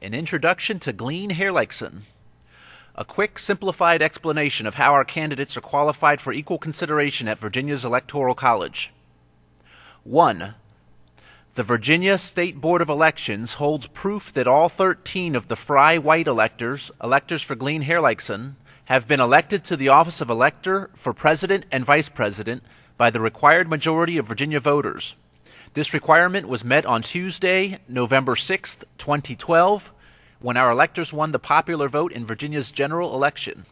An Introduction to Glean Herleikson. A quick, simplified explanation of how our candidates are qualified for equal consideration at Virginia's Electoral College. 1. The Virginia State Board of Elections holds proof that all 13 of the Frye white electors for Glean Herleikson, have been elected to the office of Elector for President and Vice President by the required majority of Virginia voters. This requirement was met on Tuesday, November 6, 2012, when our electors won the popular vote in Virginia's general election.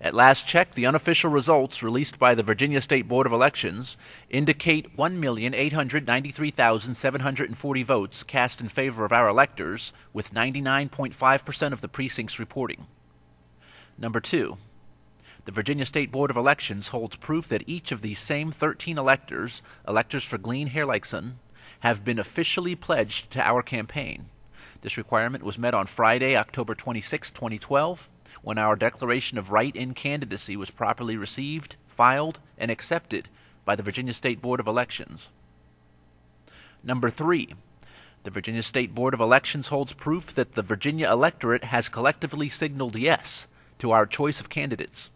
At last check, the unofficial results released by the Virginia State Board of Elections indicate 1,893,740 votes cast in favor of our electors, with 99.5% of the precincts reporting. Number 2. The Virginia State Board of Elections holds proof that each of these same 13 electors for Glean Herleikson, have been officially pledged to our campaign. This requirement was met on Friday, October 26, 2012, when our declaration of right-in candidacy was properly received, filed, and accepted by the Virginia State Board of Elections. Number 3. The Virginia State Board of Elections holds proof that the Virginia electorate has collectively signaled yes to our choice of candidates.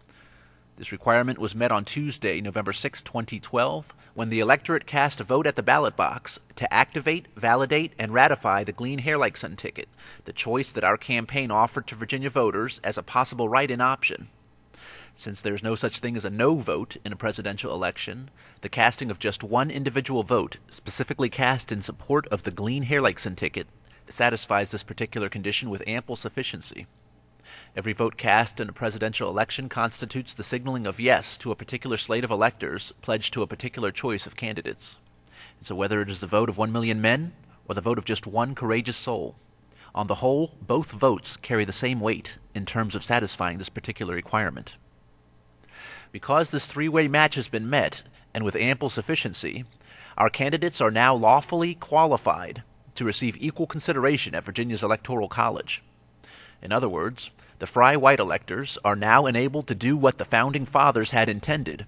This requirement was met on Tuesday, November 6, 2012, when the electorate cast a vote at the ballot box to activate, validate, and ratify the Glean Herleikson ticket, the choice that our campaign offered to Virginia voters as a possible write-in option. Since there is no such thing as a no vote in a presidential election, the casting of just one individual vote, specifically cast in support of the Glean Herleikson ticket, satisfies this particular condition with ample sufficiency. Every vote cast in a presidential election constitutes the signaling of yes to a particular slate of electors pledged to a particular choice of candidates. And so whether it is the vote of 1 million men or the vote of just one courageous soul, on the whole, both votes carry the same weight in terms of satisfying this particular requirement. Because this three-way match has been met, and with ample sufficiency, our candidates are now lawfully qualified to receive equal consideration at Virginia's Electoral College. In other words, the Frye white electors are now enabled to do what the Founding Fathers had intended.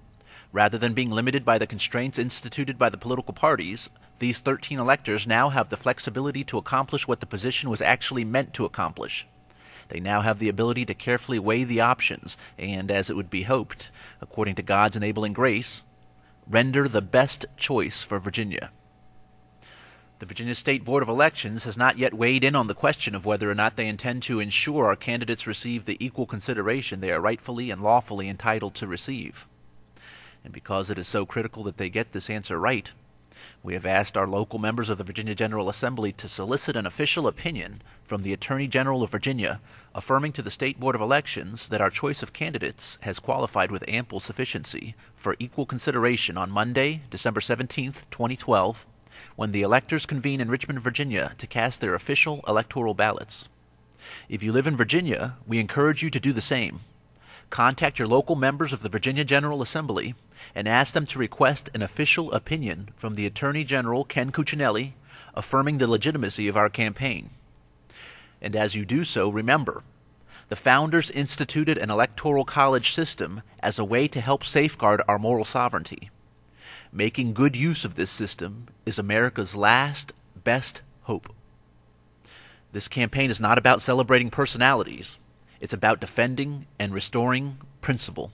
Rather than being limited by the constraints instituted by the political parties, these 13 electors now have the flexibility to accomplish what the position was actually meant to accomplish. They now have the ability to carefully weigh the options and, as it would be hoped, according to God's enabling grace, render the best choice for Virginia. The Virginia State Board of Elections has not yet weighed in on the question of whether or not they intend to ensure our candidates receive the equal consideration they are rightfully and lawfully entitled to receive. And because it is so critical that they get this answer right, we have asked our local members of the Virginia General Assembly to solicit an official opinion from the Attorney General of Virginia, affirming to the State Board of Elections that our choice of candidates has qualified with ample sufficiency for equal consideration on Monday, December 17, 2012, when the electors convene in Richmond, Virginia to cast their official electoral ballots. If you live in Virginia, we encourage you to do the same. Contact your local members of the Virginia General Assembly and ask them to request an official opinion from the Attorney General Ken Cuccinelli affirming the legitimacy of our campaign. And as you do so, remember, the Founders instituted an electoral college system as a way to help safeguard our moral sovereignty. Making good use of this system is America's last, best hope. This campaign is not about celebrating personalities. It's about defending and restoring principle.